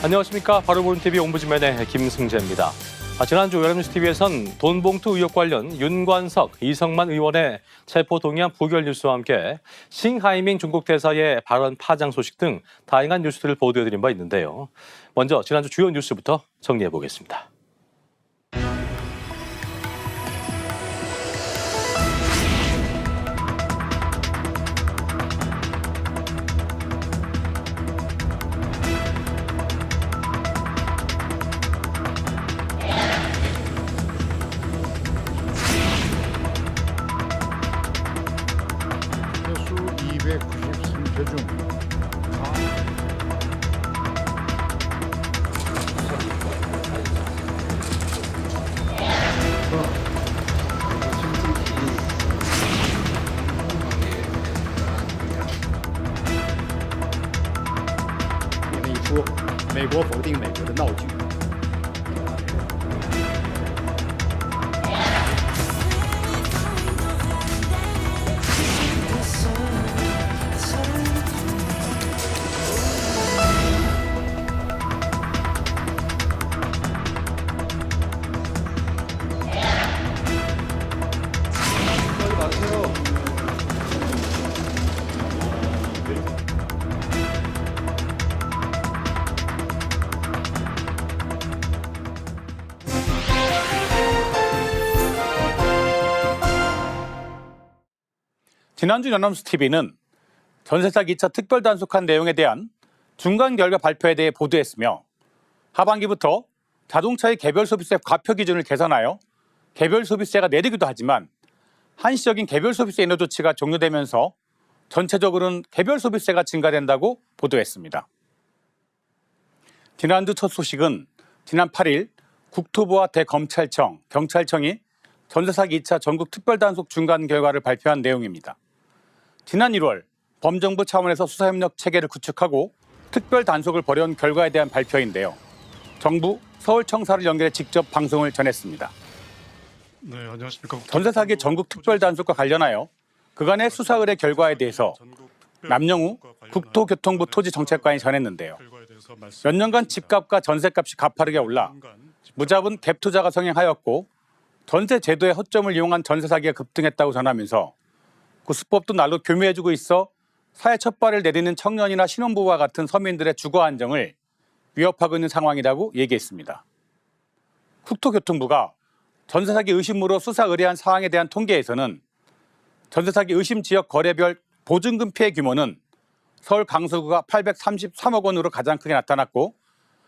안녕하십니까. 바로보는TV 옴부즈맨의 김승재입니다. 지난주 연합뉴스TV에선 돈봉투 의혹 관련 윤관석, 이성만 의원의 체포동의안 부결 뉴스와 함께 싱하이밍 중국 대사의 발언 파장 소식 등 다양한 뉴스들을 보도해드린 바 있는데요. 먼저 지난주 주요 뉴스부터 정리해보겠습니다. 수 293표 중你们一出，美国否定美国的闹剧。 지난주 연합뉴스TV는 전세사 2차 특별 단속한 내용에 대한 중간 결과 발표에 대해 보도했으며 하반기부터 자동차의 개별 소비세 과표 기준을 개선하여 개별 소비세가 내리기도 하지만 한시적인 개별 소비세 인하 조치가 종료되면서 전체적으로는 개별 소비세가 증가된다고 보도했습니다. 지난주 첫 소식은 지난 8일 국토부와 대검찰청, 경찰청이 전세사 2차 전국 특별 단속 중간 결과를 발표한 내용입니다. 지난 1월 범정부 차원에서 수사협력 체계를 구축하고 특별 단속을 벌여온 결과에 대한 발표인데요. 정부 서울청사를 연결해 직접 방송을 전했습니다. 네, 안녕하십니까. 전세 사기 전국 특별 단속과 관련하여 그간의 수사 의뢰 결과에 대해서 남영우 국토교통부 토지정책관이 전했는데요. 몇 년간 집값과 전세값이 가파르게 올라 무자본 갭 투자가 성행하였고 전세 제도의 허점을 이용한 전세 사기가 급등했다고 전하면서 구수법도 날로 교묘해지고 있어 사회 첫발을 내디는 청년이나 신혼부부와 같은 서민들의 주거 안정을 위협하고 있는 상황이라고 얘기했습니다. 국토교통부가 전세 사기 의심으로 수사 의뢰한 사항에 대한 통계에서는 전세 사기 의심 지역 거래별 보증금 피해 규모는 서울 강서구가 833억 원으로 가장 크게 나타났고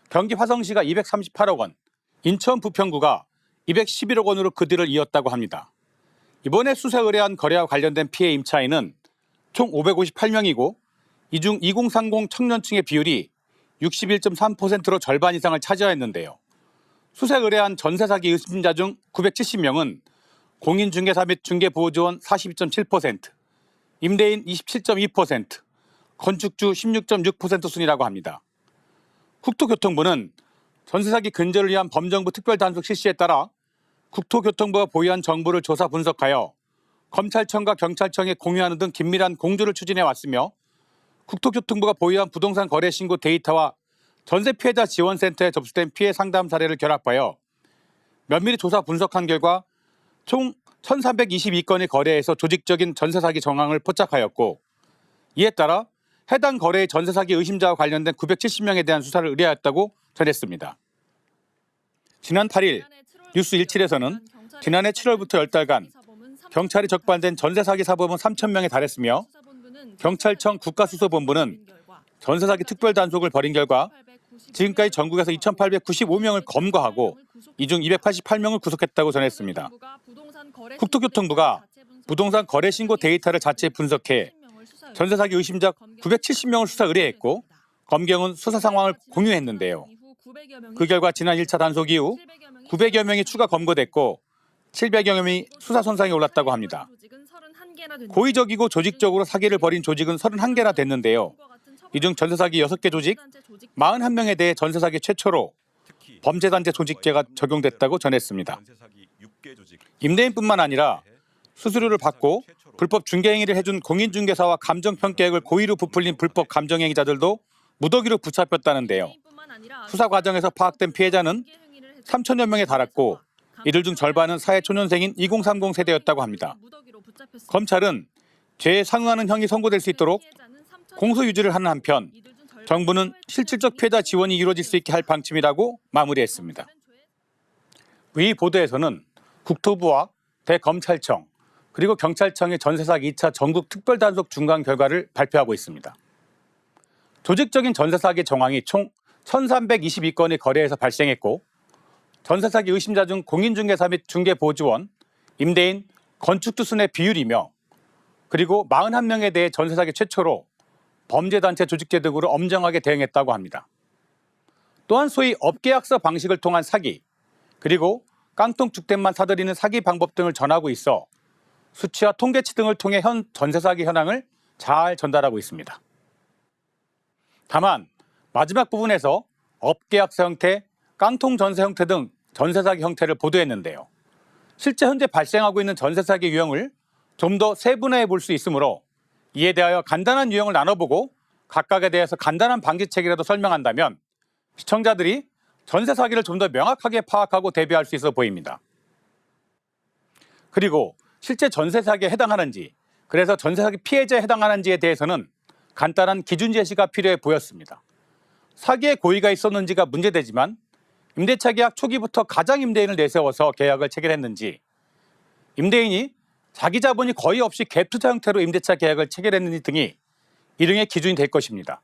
경기 화성시가 238억 원, 인천 부평구가 211억 원으로 그 뒤를 이었다고 합니다. 이번에 수사 의뢰한 거래와 관련된 피해 임차인은 총 558명이고 이 중 2030 청년층의 비율이 61.3%로 절반 이상을 차지하였는데요. 수사 의뢰한 전세 사기 의심자 중 970명은 공인중개사 및 중개보호조원 42.7%, 임대인 27.2%, 건축주 16.6% 순이라고 합니다. 국토교통부는 전세 사기 근절을 위한 범정부 특별 단속 실시에 따라 국토교통부가 보유한 정보를 조사 분석하여 검찰청과 경찰청에 공유하는 등 긴밀한 공조를 추진해 왔으며 국토교통부가 보유한 부동산 거래 신고 데이터와 전세 피해자 지원센터에 접수된 피해 상담 사례를 결합하여 면밀히 조사 분석한 결과 총 1,322건의 거래에서 조직적인 전세 사기 정황을 포착하였고 이에 따라 해당 거래의 전세 사기 의심자와 관련된 970명에 대한 수사를 의뢰하였다고 전했습니다. 지난 8일 뉴스 17에서는 지난해 7월부터 10달간 경찰이 적발된 전세 사기 사범은 3,000명에 달했으며 경찰청 국가수사본부는 전세 사기 특별 단속을 벌인 결과 지금까지 전국에서 2,895명을 검거하고 이 중 288명을 구속했다고 전했습니다. 국토교통부가 부동산 거래 신고 데이터를 자체 분석해 전세 사기 의심자 970명을 수사 의뢰했고 검경은 수사 상황을 공유했는데요. 그 결과 지난 1차 단속 이후 900여 명이 추가 검거됐고 700여 명이 수사 선상에 올랐다고 합니다. 고의적이고 조직적으로 사기를 벌인 조직은 31개나 됐는데요. 이 중 전세사기 6개 조직, 41명에 대해 전세사기 최초로 범죄단체 조직죄가 적용됐다고 전했습니다. 임대인뿐만 아니라 수수료를 받고 불법 중개행위를 해준 공인중개사와 감정평가액을 고의로 부풀린 불법 감정행위자들도 무더기로 붙잡혔다는데요. 수사 과정에서 파악된 피해자는 3천여 명에 달했고 이들 중 절반은 사회초년생인 2030 세대였다고 합니다. 검찰은 죄에 상응하는 형이 선고될 수 있도록 공소 유지를 하는 한편 정부는 실질적 피해자 지원이 이루어질 수 있게 할 방침이라고 마무리했습니다. 위 보도에서는 국토부와 대검찰청 그리고 경찰청의 전세사기 2차 전국 특별단속 중간 결과를 발표하고 있습니다. 조직적인 전세사기 정황이 총 1,322건의 거래에서 발생했고 전세사기 의심자 중 공인중개사 및 중개보조원, 임대인, 건축투순의 비율이며 그리고 41명에 대해 전세사기 최초로 범죄단체 조직제 등으로 엄정하게 대응했다고 합니다. 또한 소위 업계약서 방식을 통한 사기 그리고 깡통 죽된만 사들이는 사기 방법 등을 전하고 있어 수치와 통계치 등을 통해 현 전세사기 현황을 잘 전달하고 있습니다. 다만 마지막 부분에서 업계약서 형태, 깡통 전세 형태 등 전세사기 형태를 보도했는데요. 실제 현재 발생하고 있는 전세사기 유형을 좀 더 세분화해 볼 수 있으므로 이에 대하여 간단한 유형을 나눠보고 각각에 대해서 간단한 방지책이라도 설명한다면 시청자들이 전세사기를 좀 더 명확하게 파악하고 대비할 수 있어 보입니다. 그리고 실제 전세사기에 해당하는지, 그래서 전세사기 피해자에 해당하는지에 대해서는 간단한 기준 제시가 필요해 보였습니다. 사기의 고의가 있었는지가 문제되지만 임대차 계약 초기부터 가장 임대인을 내세워서 계약을 체결했는지, 임대인이 자기 자본이 거의 없이 갭투자 형태로 임대차 계약을 체결했는지 등이 일응의 기준이 될 것입니다.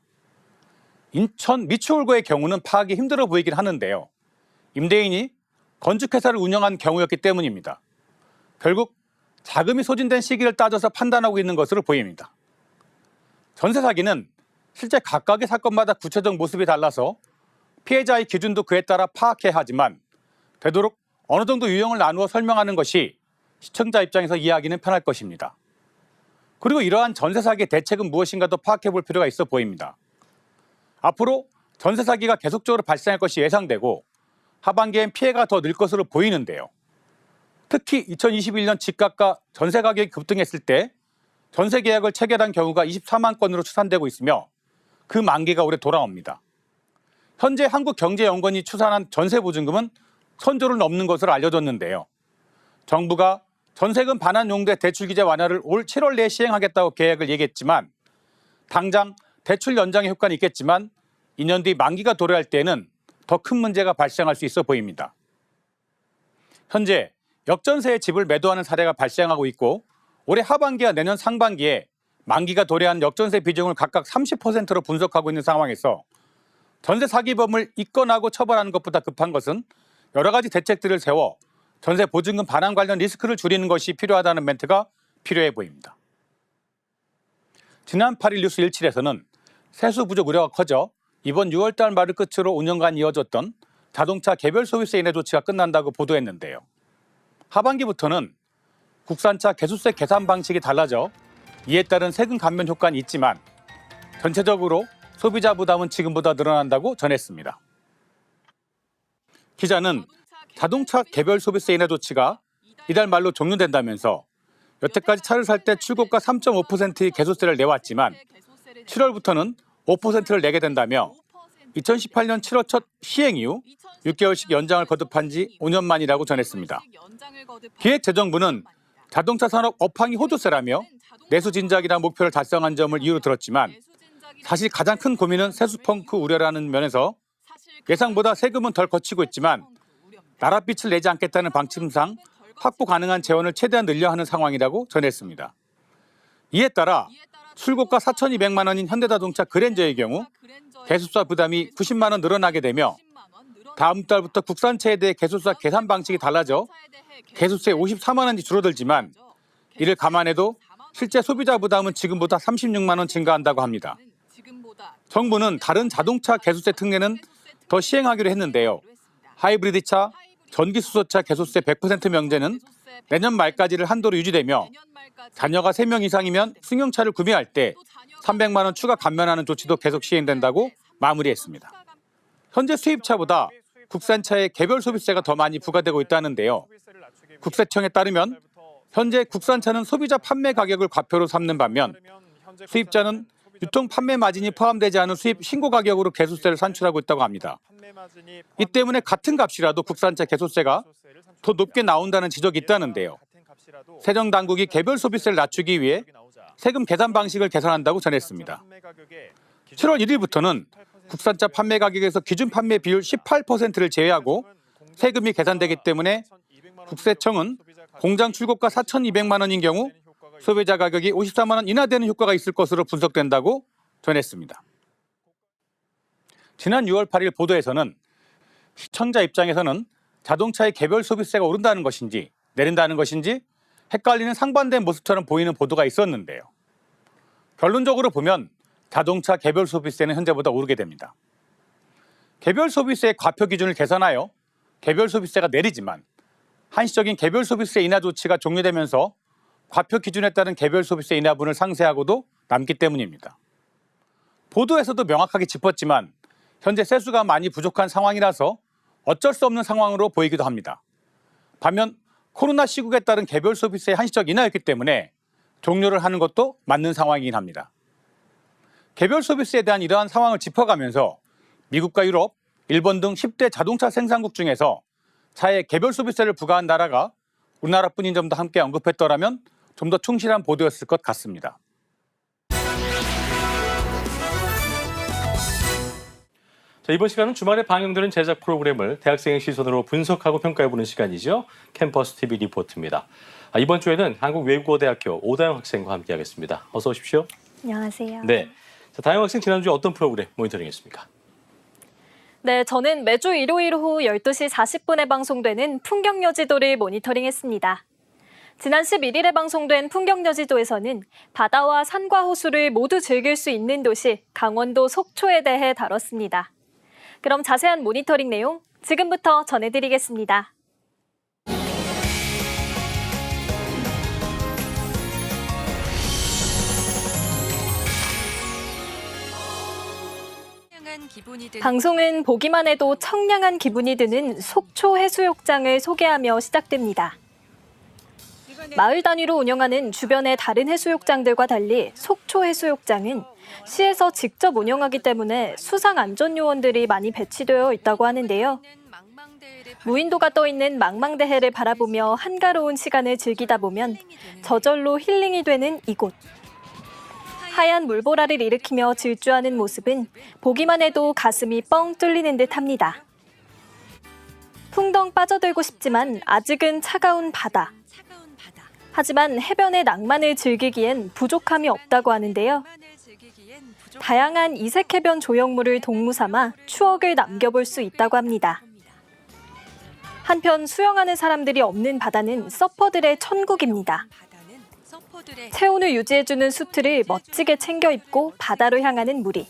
인천 미추홀거의 경우는 파악이 힘들어 보이긴 하는데요. 임대인이 건축회사를 운영한 경우였기 때문입니다. 결국 자금이 소진된 시기를 따져서 판단하고 있는 것으로 보입니다. 전세 사기는 실제 각각의 사건마다 구체적 모습이 달라서 피해자의 기준도 그에 따라 파악해야 하지만 되도록 어느 정도 유형을 나누어 설명하는 것이 시청자 입장에서 이해하기는 편할 것입니다. 그리고 이러한 전세 사기의 대책은 무엇인가도 파악해 볼 필요가 있어 보입니다. 앞으로 전세 사기가 계속적으로 발생할 것이 예상되고 하반기엔 피해가 더 늘 것으로 보이는데요. 특히 2021년 집값과 전세 가격이 급등했을 때 전세 계약을 체결한 경우가 24만 건으로 추산되고 있으며 그 만기가 올해 돌아옵니다. 현재 한국경제연구원이 추산한 전세보증금은 1,000조를 넘는 것으로 알려졌는데요. 정부가 전세금 반환 용도의 대출 규제 완화를 올 7월 내에 시행하겠다고 계획을 얘기했지만 당장 대출 연장의 효과는 있겠지만 2년 뒤 만기가 도래할 때에는 더 큰 문제가 발생할 수 있어 보입니다. 현재 역전세의 집을 매도하는 사례가 발생하고 있고 올해 하반기와 내년 상반기에 만기가 도래한 역전세 비중을 각각 30%로 분석하고 있는 상황에서 전세 사기범을 입건하고 처벌하는 것보다 급한 것은 여러 가지 대책들을 세워 전세 보증금 반환 관련 리스크를 줄이는 것이 필요하다는 멘트가 필요해 보입니다. 지난 8일 뉴스 17에서는 세수 부족 우려가 커져 이번 6월달 말을 끝으로 5년간 이어졌던 자동차 개별 소비세 인하 조치가 끝난다고 보도했는데요. 하반기부터는 국산차 개수세 계산 방식이 달라져 이에 따른 세금 감면 효과는 있지만 전체적으로 소비자 부담은 지금보다 늘어난다고 전했습니다. 기자는 자동차 개별 소비세 인하 조치가 이달 말로 종료된다면서 여태까지 차를 살 때 출고가 3.5%의 개소세를 내왔지만 7월부터는 5%를 내게 된다며 2018년 7월 첫 시행 이후 6개월씩 연장을 거듭한 지 5년 만이라고 전했습니다. 기획재정부는 자동차 산업 업황이 호조세라며 내수 진작이라는 목표를 달성한 점을 이유로 들었지만 사실 가장 큰 고민은 세수 펑크 우려라는 면에서 예상보다 세금은 덜 거치고 있지만 나랏빛을 내지 않겠다는 방침상 확보 가능한 재원을 최대한 늘려 하는 상황이라고 전했습니다. 이에 따라 출고가 4,200만 원인 현대자동차 그랜저의 경우 개수사 부담이 90만 원 늘어나게 되며 다음 달부터 국산차에 대해 개수사 계산 방식이 달라져 개수세 54만 원이 줄어들지만 이를 감안해도 실제 소비자 부담은 지금보다 36만 원 증가한다고 합니다. 정부는 다른 자동차 개수세 특례는 더 시행하기로 했는데요. 하이브리드차, 전기수소차 개소세 100% 명제는 내년 말까지를 한도로 유지되며 자녀가 3명 이상이면 승용차를 구매할 때 300만 원 추가 감면하는 조치도 계속 시행된다고 마무리했습니다. 현재 수입차보다 국산차에 개별 소비세가 더 많이 부과되고 있다는데요. 국세청에 따르면 현재 국산차는 소비자 판매 가격을 과표로 삼는 반면 수입차는 유통 판매 마진이 포함되지 않은 수입 신고 가격으로 개소세를 산출하고 있다고 합니다. 이 때문에 같은 값이라도 국산차 개소세가 더 높게 나온다는 지적이 있다는데요. 세정 당국이 개별 소비세를 낮추기 위해 세금 계산 방식을 개선한다고 전했습니다. 7월 1일부터는 국산차 판매 가격에서 기준 판매 비율 18%를 제외하고 세금이 계산되기 때문에 국세청은 공장 출고가 4,200만 원인 경우 소비자 가격이 54만 원 인하되는 효과가 있을 것으로 분석된다고 전했습니다. 지난 6월 8일 보도에서는 시청자 입장에서는 자동차의 개별 소비세가 오른다는 것인지 내린다는 것인지 헷갈리는 상반된 모습처럼 보이는 보도가 있었는데요. 결론적으로 보면 자동차 개별 소비세는 현재보다 오르게 됩니다. 개별 소비세의 과표 기준을 개선하여 개별 소비세가 내리지만 한시적인 개별 소비세 인하 조치가 종료되면서 과표 기준에 따른 개별 소비세 인하분을 상쇄하고도 남기 때문입니다. 보도에서도 명확하게 짚었지만 현재 세수가 많이 부족한 상황이라서 어쩔 수 없는 상황으로 보이기도 합니다. 반면 코로나 시국에 따른 개별 소비세의 한시적 인하였기 때문에 종료를 하는 것도 맞는 상황이긴 합니다. 개별 소비세에 대한 이러한 상황을 짚어가면서 미국과 유럽, 일본 등 10대 자동차 생산국 중에서 차에 개별 소비세를 부과한 나라가 우리나라뿐인 점도 함께 언급했더라면 좀 더 충실한 보도였을 것 같습니다. 자, 이번 시간은 주말에 방영되는 제작 프로그램을 대학생의 시선으로 분석하고 평가해보는 시간이죠. 캠퍼스 TV 리포트입니다. 이번 주에는 한국외국어대학교 오다영 학생과 함께하겠습니다. 어서 오십시오. 안녕하세요. 네, 자, 다영 학생 지난주에 어떤 프로그램 모니터링했습니까? 네, 저는 매주 일요일 오후 12시 40분에 방송되는 풍경여지도를 모니터링했습니다. 지난 11일에 방송된 풍경여지도에서는 바다와 산과 호수를 모두 즐길 수 있는 도시 강원도 속초에 대해 다뤘습니다. 그럼 자세한 모니터링 내용 지금부터 전해드리겠습니다. 방송은 보기만 해도 청량한 기분이 드는 속초 해수욕장을 소개하며 시작됩니다. 마을 단위로 운영하는 주변의 다른 해수욕장들과 달리 속초 해수욕장은 시에서 직접 운영하기 때문에 수상 안전 요원들이 많이 배치되어 있다고 하는데요. 무인도가 떠 있는 망망대해를 바라보며 한가로운 시간을 즐기다 보면 저절로 힐링이 되는 이곳. 하얀 물보라를 일으키며 질주하는 모습은 보기만 해도 가슴이 뻥 뚫리는 듯합니다. 풍덩 빠져들고 싶지만 아직은 차가운 바다. 하지만 해변의 낭만을 즐기기엔 부족함이 없다고 하는데요. 다양한 이색 해변 조형물을 동무 삼아 추억을 남겨볼 수 있다고 합니다. 한편 수영하는 사람들이 없는 바다는 서퍼들의 천국입니다. 체온을 유지해주는 수트를 멋지게 챙겨 입고 바다로 향하는 무리.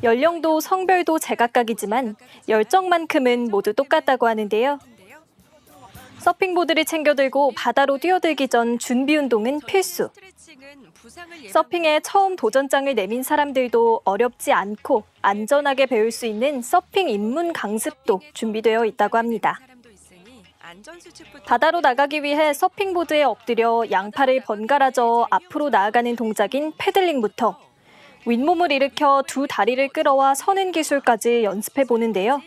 연령도 성별도 제각각이지만 열정만큼은 모두 똑같다고 하는데요. 서핑보드를 챙겨 들고 바다로 뛰어들기 전 준비 운동은 필수. 서핑에 처음 도전장을 내민 사람들도 어렵지 않고 안전하게 배울 수 있는 서핑 입문 강습도 준비되어 있다고 합니다. 바다로 나가기 위해 서핑보드에 엎드려 양팔을 번갈아 저어 앞으로 나아가는 동작인 패들링부터 윗몸을 일으켜 두 다리를 끌어와 서는 기술까지 연습해 보는데요.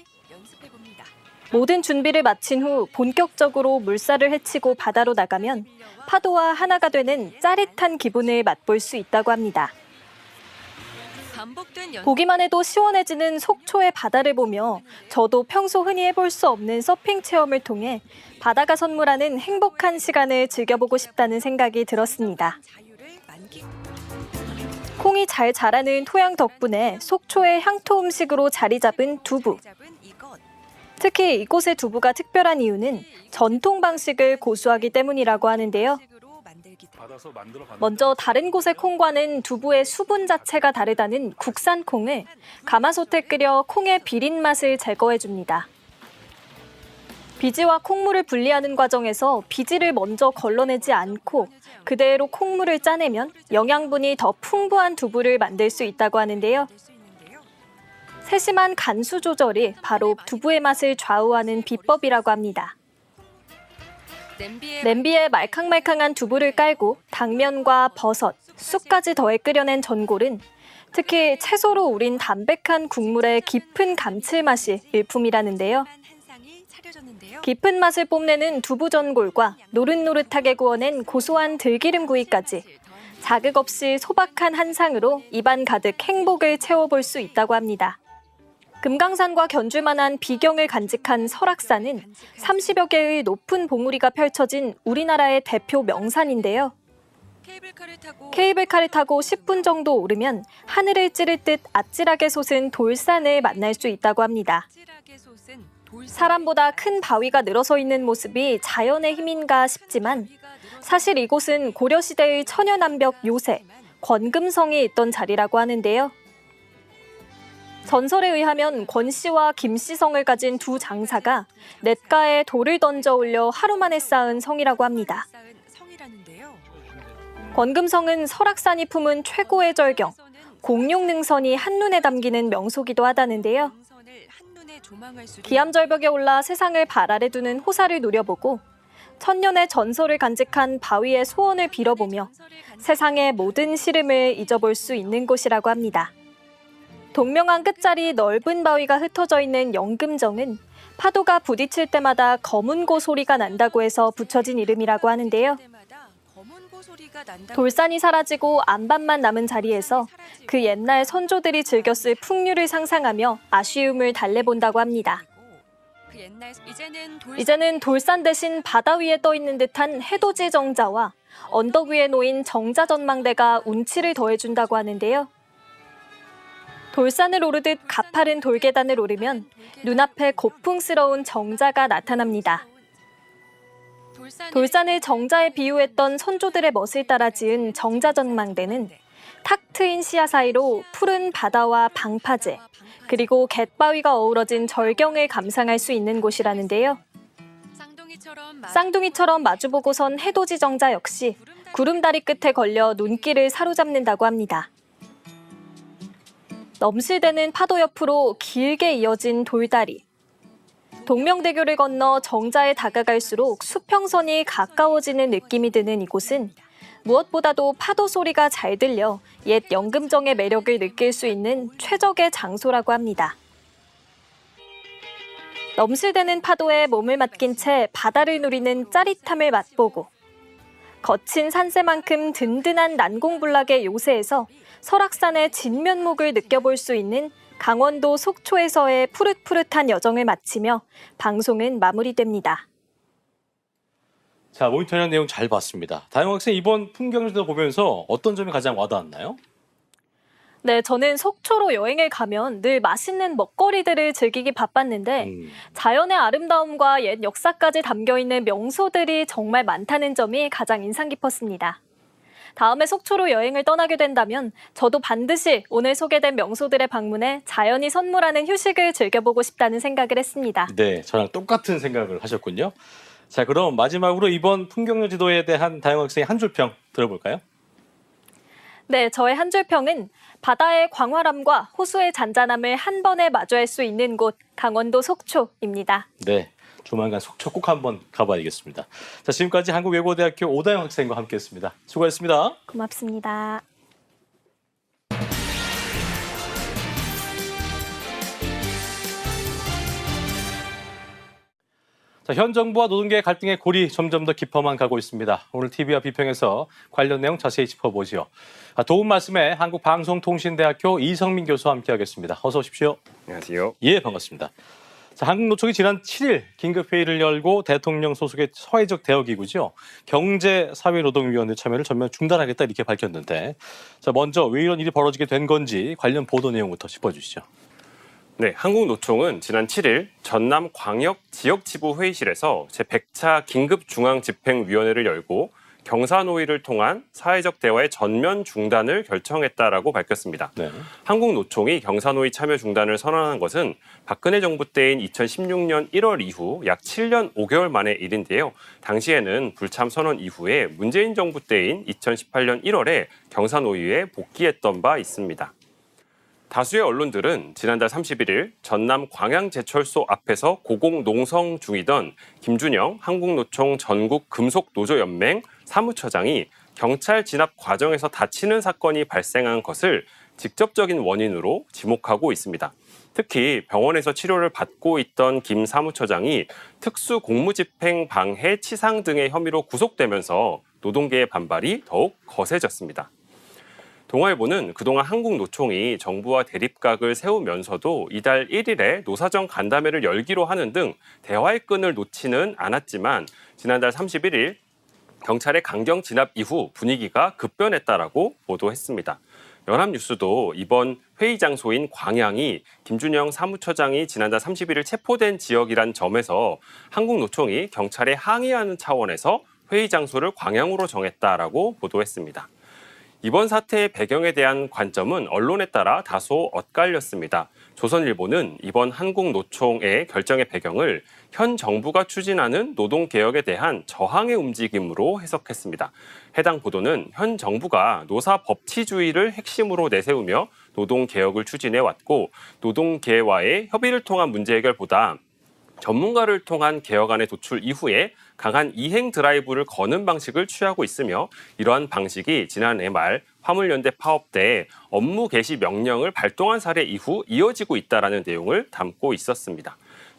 모든 준비를 마친 후 본격적으로 물살을 헤치고 바다로 나가면 파도와 하나가 되는 짜릿한 기분을 맛볼 수 있다고 합니다. 보기만 해도 시원해지는 속초의 바다를 보며 저도 평소 흔히 해볼 수 없는 서핑 체험을 통해 바다가 선물하는 행복한 시간을 즐겨보고 싶다는 생각이 들었습니다. 콩이 잘 자라는 토양 덕분에 속초의 향토 음식으로 자리 잡은 두부. 특히 이곳의 두부가 특별한 이유는 전통 방식을 고수하기 때문이라고 하는데요. 먼저 다른 곳의 콩과는 두부의 수분 자체가 다르다는 국산 콩을 가마솥에 끓여 콩의 비린 맛을 제거해줍니다. 비지와 콩물을 분리하는 과정에서 비지를 먼저 걸러내지 않고 그대로 콩물을 짜내면 영양분이 더 풍부한 두부를 만들 수 있다고 하는데요. 세심한 간수 조절이 바로 두부의 맛을 좌우하는 비법이라고 합니다. 냄비에 말캉말캉한 두부를 깔고 당면과 버섯, 쑥까지 더해 끓여낸 전골은 특히 채소로 우린 담백한 국물의 깊은 감칠맛이 일품이라는데요. 깊은 맛을 뽐내는 두부 전골과 노릇노릇하게 구워낸 고소한 들기름 구이까지 자극 없이 소박한 한상으로 입안 가득 행복을 채워볼 수 있다고 합니다. 금강산과 견줄만한 비경을 간직한 설악산은 30여 개의 높은 봉우리가 펼쳐진 우리나라의 대표 명산인데요. 케이블카를 타고 10분 정도 오르면 하늘을 찌를 듯 아찔하게 솟은 돌산을 만날 수 있다고 합니다. 사람보다 큰 바위가 늘어서 있는 모습이 자연의 힘인가 싶지만 사실 이곳은 고려시대의 천연암벽 요새, 권금성이 있던 자리라고 하는데요. 전설에 의하면 권씨와 김씨성을 가진 두 장사가 냇가에 돌을 던져 올려 하루 만에 쌓은 성이라고 합니다. 권금성은 설악산이 품은 최고의 절경, 공룡능선이 한눈에 담기는 명소기도 하다는데요. 기암절벽에 올라 세상을 발 아래 두는 호사를 노려보고 천년의 전설을 간직한 바위의 소원을 빌어보며 세상의 모든 시름을 잊어볼 수 있는 곳이라고 합니다. 동명안 끝자리 넓은 바위가 흩어져 있는 영금정은 파도가 부딪힐 때마다 검은고 소리가 난다고 해서 붙여진 이름이라고 하는데요. 돌산이 사라지고 안반만 남은 자리에서 그 옛날 선조들이 즐겼을 풍류를 상상하며 아쉬움을 달래본다고 합니다. 이제는 돌산 대신 바다 위에 떠 있는 듯한 해돋이 정자와 언덕 위에 놓인 정자 전망대가 운치를 더해준다고 하는데요. 돌산을 오르듯 가파른 돌계단을 오르면 눈앞에 고풍스러운 정자가 나타납니다. 돌산을 정자에 비유했던 선조들의 멋을 따라 지은 정자전망대는 탁 트인 시야 사이로 푸른 바다와 방파제, 그리고 갯바위가 어우러진 절경을 감상할 수 있는 곳이라는데요. 쌍둥이처럼 마주보고선 해돋이 정자 역시 구름다리 끝에 걸려 눈길을 사로잡는다고 합니다. 넘실대는 파도 옆으로 길게 이어진 돌다리. 동명대교를 건너 정자에 다가갈수록 수평선이 가까워지는 느낌이 드는 이곳은 무엇보다도 파도 소리가 잘 들려 옛 영금정의 매력을 느낄 수 있는 최적의 장소라고 합니다. 넘실대는 파도에 몸을 맡긴 채 바다를 누리는 짜릿함을 맛보고 거친 산세만큼 든든한 난공불락의 요새에서 설악산의 진면목을 느껴볼 수 있는 강원도 속초에서의 푸릇푸릇한 여정을 마치며 방송은 마무리됩니다. 자, 모니터링 내용 잘 봤습니다. 다영 학생 이번 풍경지도 보면서 어떤 점이 가장 와닿았나요? 네, 저는 속초로 여행을 가면 늘 맛있는 먹거리들을 즐기기 바빴는데 자연의 아름다움과 옛 역사까지 담겨있는 명소들이 정말 많다는 점이 가장 인상 깊었습니다. 다음에 속초로 여행을 떠나게 된다면 저도 반드시 오늘 소개된 명소들의 방문에 자연이 선물하는 휴식을 즐겨보고 싶다는 생각을 했습니다. 네, 저랑 똑같은 생각을 하셨군요. 자, 그럼 마지막으로 이번 풍경지도에 대한 다영 학생의 한 줄 평 들어볼까요? 네, 저의 한 줄 평은 바다의 광활함과 호수의 잔잔함을 한 번에 마주할 수 있는 곳 강원도 속초입니다. 네, 조만간 속초 꼭 한번 가봐야겠습니다. 자, 지금까지 한국외국어대학교 오다영 학생과 함께했습니다. 수고하셨습니다. 고맙습니다. 자, 현 정부와 노동계의 갈등의 골이 점점 더 깊어만 가고 있습니다. 오늘 TV와 비평에서 관련 내용 자세히 짚어보지요. 도움 말씀에 한국방송통신대학교 이성민 교수와 함께하겠습니다. 어서 오십시오. 안녕하세요. 예, 반갑습니다. 자, 한국노총이 지난 7일 긴급회의를 열고 대통령 소속의 사회적 대화기구죠. 경제사회노동위원회 참여를 전면 중단하겠다 이렇게 밝혔는데, 자, 먼저 왜 이런 일이 벌어지게 된 건지 관련 보도 내용부터 짚어주시죠. 네, 한국노총은 지난 7일 전남 광역 지역지부회의실에서 제100차 긴급중앙집행위원회를 열고 경사노위를 통한 사회적 대화의 전면 중단을 결정했다라고 밝혔습니다. 네. 한국노총이 경사노위 참여 중단을 선언한 것은 박근혜 정부 때인 2016년 1월 이후 약 7년 5개월 만의 일인데요. 당시에는 불참 선언 이후에 문재인 정부 때인 2018년 1월에 경사노위에 복귀했던 바 있습니다. 다수의 언론들은 지난달 31일 전남 광양제철소 앞에서 고공농성 중이던 김준영 한국노총 전국금속노조연맹 사무처장이 경찰 진압 과정에서 다치는 사건이 발생한 것을 직접적인 원인으로 지목하고 있습니다. 특히 병원에서 치료를 받고 있던 김 사무처장이 특수공무집행 방해 치상 등의 혐의로 구속되면서 노동계의 반발이 더욱 거세졌습니다. 동아일보는 그동안 한국노총이 정부와 대립각을 세우면서도 이달 1일에 노사정 간담회를 열기로 하는 등 대화의 끈을 놓지는 않았지만 지난달 31일 경찰의 강경 진압 이후 분위기가 급변했다라고 보도했습니다. 연합뉴스도 이번 회의 장소인 광양이 김준영 사무처장이 지난달 31일 체포된 지역이란 점에서 한국노총이 경찰에 항의하는 차원에서 회의 장소를 광양으로 정했다라고 보도했습니다. 이번 사태의 배경에 대한 관점은 언론에 따라 다소 엇갈렸습니다. 조선일보는 이번 한국노총의 결정의 배경을 현 정부가 추진하는 노동개혁에 대한 저항의 움직임으로 해석했습니다. 해당 보도는 현 정부가 노사 법치주의를 핵심으로 내세우며 노동개혁을 추진해왔고 노동계와의 협의를 통한 문제 해결보다 전문가를 통한 개혁안의 도출 이후에 강한 이행 드라이브를 거는 방식을 취하고 있으며 이러한 방식이 지난해 말 화물연대 파업 때 업무 개시 명령을 발동한 사례 이후 이어지고 있다라는 내용을 담고 있었습니다.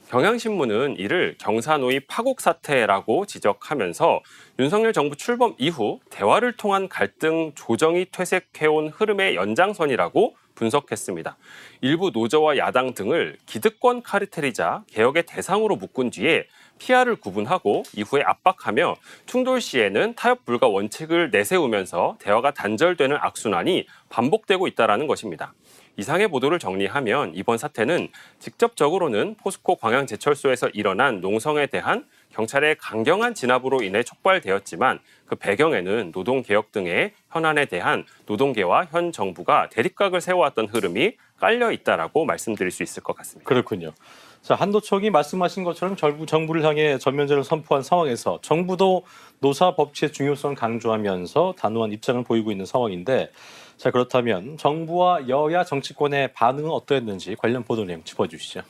경향신문은 이를 경사노위 파국 사태라고 지적하면서 윤석열 정부 출범 이후 대화를 통한 갈등 조정이 퇴색해온 흐름의 연장선이라고 분석했습니다. 일부 노조와 야당 등을 기득권 카르텔이자 개혁의 대상으로 묶은 뒤에 피아를 구분하고 이후에 압박하며 충돌 시에는 타협 불가 원칙을 내세우면서 대화가 단절되는 악순환이 반복되고 있다는 것입니다. 이상의 보도를 정리하면 이번 사태는 직접적으로는 포스코 광양제철소에서 일어난 농성에 대한 경찰의 강경한 진압으로 인해 촉발되었지만 그 배경에는 노동개혁 등의 현안에 대한 노동계와 현 정부가 대립각을 세워왔던 흐름이 깔려 있다라고 말씀드릴 수 있을 것 같습니다. 그렇군요. 자, 한노총이 말씀하신 것처럼 정부를 향해 전면전을 선포한 상황에서 정부도 노사 법치의 중요성을 강조하면서 단호한 입장을 보이고 있는 상황인데 자, 그렇다면 정부와 여야 정치권의 반응은 어떠했는지 관련 보도 내용 짚어주시죠.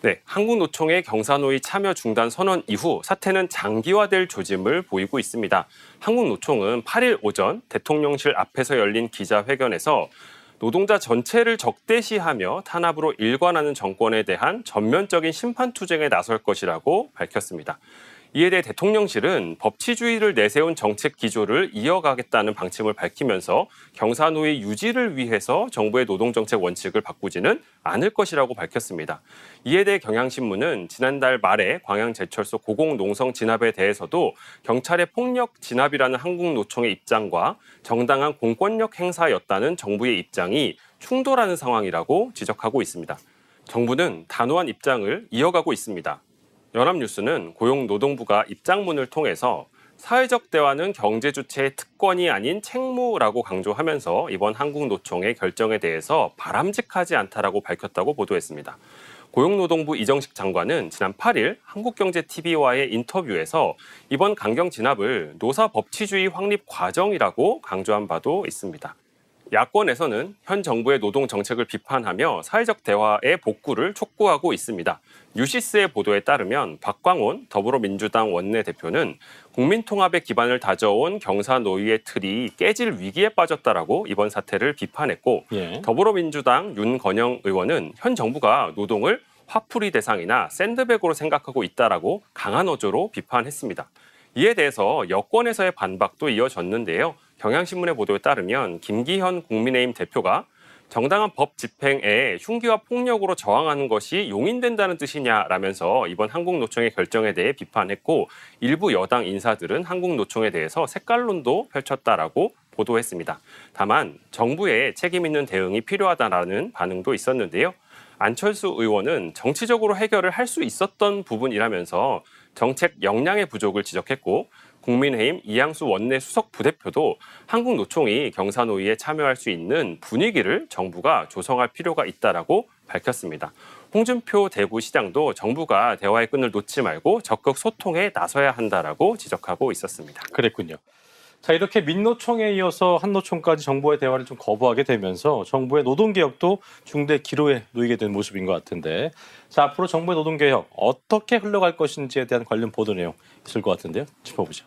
네, 한국노총의 경사노위 참여 중단 선언 이후 사태는 장기화될 조짐을 보이고 있습니다. 한국노총은 8일 오전 대통령실 앞에서 열린 기자회견에서 노동자 전체를 적대시하며 탄압으로 일관하는 정권에 대한 전면적인 심판투쟁에 나설 것이라고 밝혔습니다. 이에 대해 대통령실은 법치주의를 내세운 정책 기조를 이어가겠다는 방침을 밝히면서 경사노위 유지를 위해서 정부의 노동정책 원칙을 바꾸지는 않을 것이라고 밝혔습니다. 이에 대해 경향신문은 지난달 말에 광양제철소 고공농성 진압에 대해서도 경찰의 폭력 진압이라는 한국노총의 입장과 정당한 공권력 행사였다는 정부의 입장이 충돌하는 상황이라고 지적하고 있습니다. 정부는 단호한 입장을 이어가고 있습니다. 연합뉴스는 고용노동부가 입장문을 통해서 사회적 대화는 경제 주체의 특권이 아닌 책무라고 강조하면서 이번 한국노총의 결정에 대해서 바람직하지 않다라고 밝혔다고 보도했습니다. 고용노동부 이정식 장관은 지난 8일 한국경제TV와의 인터뷰에서 이번 강경 진압을 노사 법치주의 확립 과정이라고 강조한 바도 있습니다. 야권에서는 현 정부의 노동 정책을 비판하며 사회적 대화의 복구를 촉구하고 있습니다. 뉴시스의 보도에 따르면 박광온 더불어민주당 원내대표는 국민통합의 기반을 다져온 경사노위의 틀이 깨질 위기에 빠졌다라고 이번 사태를 비판했고 더불어민주당 윤건영 의원은 현 정부가 노동을 화풀이 대상이나 샌드백으로 생각하고 있다라고 강한 어조로 비판했습니다. 이에 대해서 여권에서의 반박도 이어졌는데요. 경향신문의 보도에 따르면 김기현 국민의힘 대표가 정당한 법 집행에 흉기와 폭력으로 저항하는 것이 용인된다는 뜻이냐라면서 이번 한국노총의 결정에 대해 비판했고 일부 여당 인사들은 한국노총에 대해서 색깔론도 펼쳤다라고 보도했습니다. 다만 정부의 책임 있는 대응이 필요하다라는 반응도 있었는데요. 안철수 의원은 정치적으로 해결을 할 수 있었던 부분이라면서 정책 역량의 부족을 지적했고 국민의힘 이양수 원내 수석 부대표도 한국노총이 경사노위에 참여할 수 있는 분위기를 정부가 조성할 필요가 있다라고 밝혔습니다. 홍준표 대구시장도 정부가 대화의 끈을 놓지 말고 적극 소통에 나서야 한다라고 지적하고 있었습니다. 그랬군요. 자, 이렇게 민노총에 이어서 한노총까지 정부의 대화를 좀 거부하게 되면서 정부의 노동개혁도 중대 기로에 놓이게 된 모습인 것 같은데 자, 앞으로 정부의 노동개혁 어떻게 흘러갈 것인지에 대한 관련 보도 내용 있을 것 같은데요. 짚어보죠.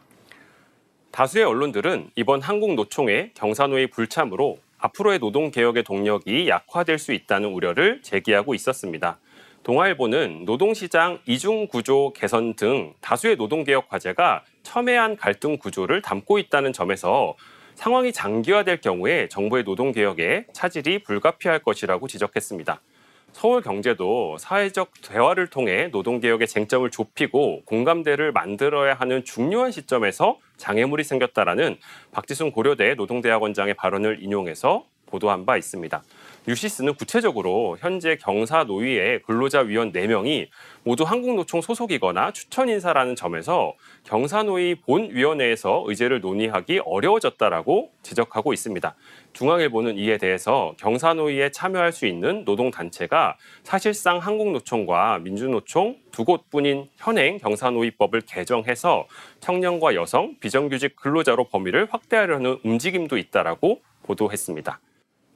다수의 언론들은 이번 한국노총의 경사노위 불참으로 앞으로의 노동개혁의 동력이 약화될 수 있다는 우려를 제기하고 있었습니다. 동아일보는 노동시장 이중구조 개선 등 다수의 노동개혁 과제가 첨예한 갈등 구조를 담고 있다는 점에서 상황이 장기화될 경우에 정부의 노동개혁에 차질이 불가피할 것이라고 지적했습니다. 서울경제도 사회적 대화를 통해 노동개혁의 쟁점을 좁히고 공감대를 만들어야 하는 중요한 시점에서 장애물이 생겼다라는 박지순 고려대 노동대학원장의 발언을 인용해서 보도한 바 있습니다. 뉴시스는 구체적으로 현재 경사노위의 근로자위원 4명이 모두 한국노총 소속이거나 추천 인사라는 점에서 경사노위 본위원회에서 의제를 논의하기 어려워졌다라고 지적하고 있습니다. 중앙일보는 이에 대해서 경사노위에 참여할 수 있는 노동단체가 사실상 한국노총과 민주노총 두 곳뿐인 현행 경사노위법을 개정해서 청년과 여성, 비정규직 근로자로 범위를 확대하려는 움직임도 있다라고 보도했습니다.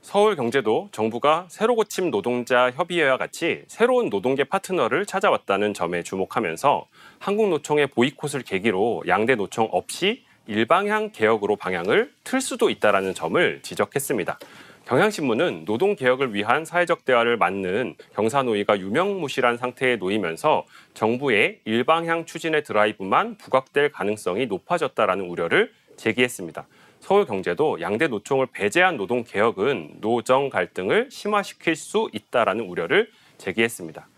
서울경제도 정부가 새로 고침 노동자 협의회와 같이 새로운 노동계 파트너를 찾아왔다는 점에 주목하면서 한국노총의 보이콧을 계기로 양대 노총 없이 일방향 개혁으로 방향을 틀 수도 있다는 점을 지적했습니다. 경향신문은 노동개혁을 위한 사회적 대화를 맡는 경사노위가 유명무실한 상태에 놓이면서 정부의 일방향 추진의 드라이브만 부각될 가능성이 높아졌다라는 우려를 제기했습니다. 서울경제도 양대 노총을 배제한 노동개혁은 노정 갈등을 심화시킬 수 있다라는 우려를 제기했습니다.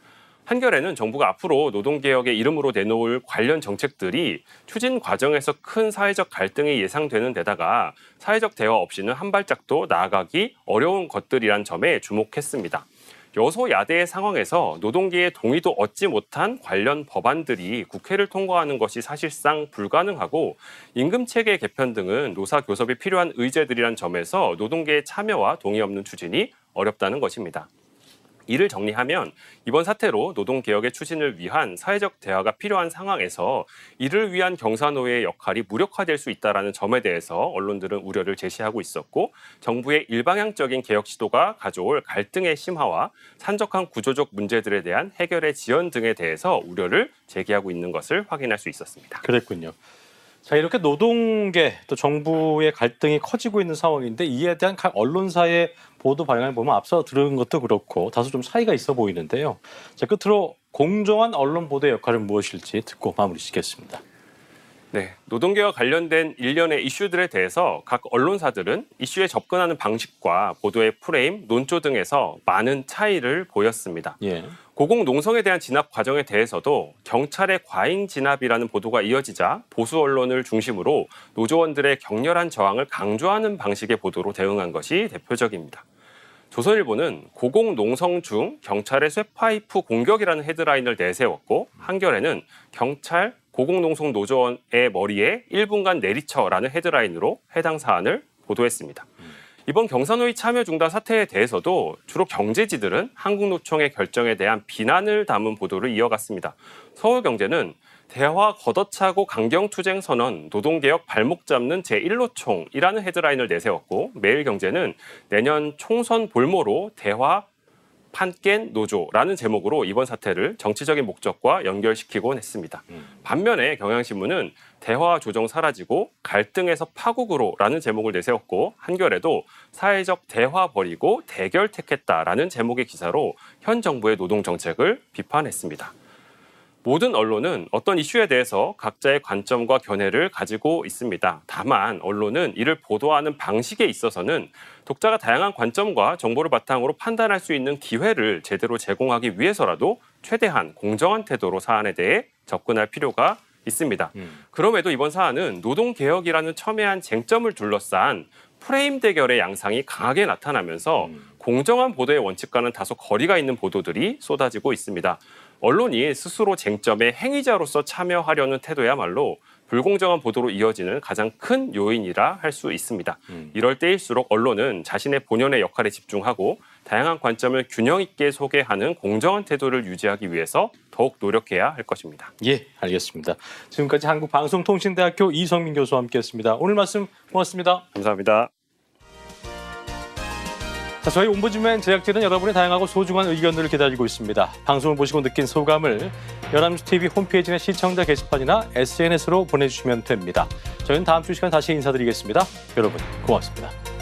한겨레는 정부가 앞으로 노동개혁의 이름으로 내놓을 관련 정책들이 추진 과정에서 큰 사회적 갈등이 예상되는 데다가 사회적 대화 없이는 한 발짝도 나아가기 어려운 것들이란 점에 주목했습니다. 여소야대의 상황에서 노동계의 동의도 얻지 못한 관련 법안들이 국회를 통과하는 것이 사실상 불가능하고 임금체계 개편 등은 노사교섭이 필요한 의제들이란 점에서 노동계의 참여와 동의 없는 추진이 어렵다는 것입니다. 이를 정리하면 이번 사태로 노동개혁의 추진을 위한 사회적 대화가 필요한 상황에서 이를 위한 경사노위의 역할이 무력화될 수 있다는 점에 대해서 언론들은 우려를 제시하고 있었고 정부의 일방향적인 개혁 시도가 가져올 갈등의 심화와 산적한 구조적 문제들에 대한 해결의 지연 등에 대해서 우려를 제기하고 있는 것을 확인할 수 있었습니다. 그랬군요. 자, 이렇게 노동계 또 정부의 갈등이 커지고 있는 상황인데 이에 대한 각 언론사의 보도 방향을 보면 앞서 들은 것도 그렇고 다소 좀 차이가 있어 보이는데요. 자, 끝으로 공정한 언론 보도의 역할은 무엇일지 듣고 마무리 짓겠습니다. 네, 노동개혁과 관련된 일련의 이슈들에 대해서 각 언론사들은 이슈에 접근하는 방식과 보도의 프레임, 논조 등에서 많은 차이를 보였습니다. 예. 고공농성에 대한 진압 과정에 대해서도 경찰의 과잉 진압이라는 보도가 이어지자 보수 언론을 중심으로 노조원들의 격렬한 저항을 강조하는 방식의 보도로 대응한 것이 대표적입니다. 조선일보는 고공농성 중 경찰의 쇠파이프 공격이라는 헤드라인을 내세웠고 한겨레는 경찰 고공농성 노조원의 머리에 1분간 내리쳐라는 헤드라인으로 해당 사안을 보도했습니다. 이번 경사노위 참여 중단 사태에 대해서도 주로 경제지들은 한국노총의 결정에 대한 비난을 담은 보도를 이어갔습니다. 서울경제는 대화 걷어차고 강경투쟁 선언, 노동개혁 발목 잡는 제1노총이라는 헤드라인을 내세웠고 매일경제는 내년 총선 볼모로 대화 판깬 노조라는 제목으로 이번 사태를 정치적인 목적과 연결시키곤 했습니다. 반면에 경향신문은 대화 조정 사라지고 갈등에서 파국으로라는 제목을 내세웠고 한겨레도 사회적 대화 버리고 대결 택했다라는 제목의 기사로 현 정부의 노동 정책을 비판했습니다. 모든 언론은 어떤 이슈에 대해서 각자의 관점과 견해를 가지고 있습니다. 다만 언론은 이를 보도하는 방식에 있어서는 독자가 다양한 관점과 정보를 바탕으로 판단할 수 있는 기회를 제대로 제공하기 위해서라도 최대한 공정한 태도로 사안에 대해 접근할 필요가 있습니다. 그럼에도 이번 사안은 노동개혁이라는 첨예한 쟁점을 둘러싼 프레임 대결의 양상이 강하게 나타나면서 공정한 보도의 원칙과는 다소 거리가 있는 보도들이 쏟아지고 있습니다. 언론이 스스로 쟁점의 행위자로서 참여하려는 태도야말로 불공정한 보도로 이어지는 가장 큰 요인이라 할 수 있습니다. 이럴 때일수록 언론은 자신의 본연의 역할에 집중하고 다양한 관점을 균형 있게 소개하는 공정한 태도를 유지하기 위해서 더욱 노력해야 할 것입니다. 예, 알겠습니다. 지금까지 한국방송통신대학교 이성민 교수와 함께했습니다. 오늘 말씀 고맙습니다. 감사합니다. 자, 저희 옴부즈맨 제작진은 여러분의 다양하고 소중한 의견들을 기다리고 있습니다. 방송을 보시고 느낀 소감을 연합뉴스 TV 홈페이지 내 시청자 게시판이나 SNS로 보내주시면 됩니다. 저희는 다음 주 시간 다시 인사드리겠습니다. 여러분 고맙습니다.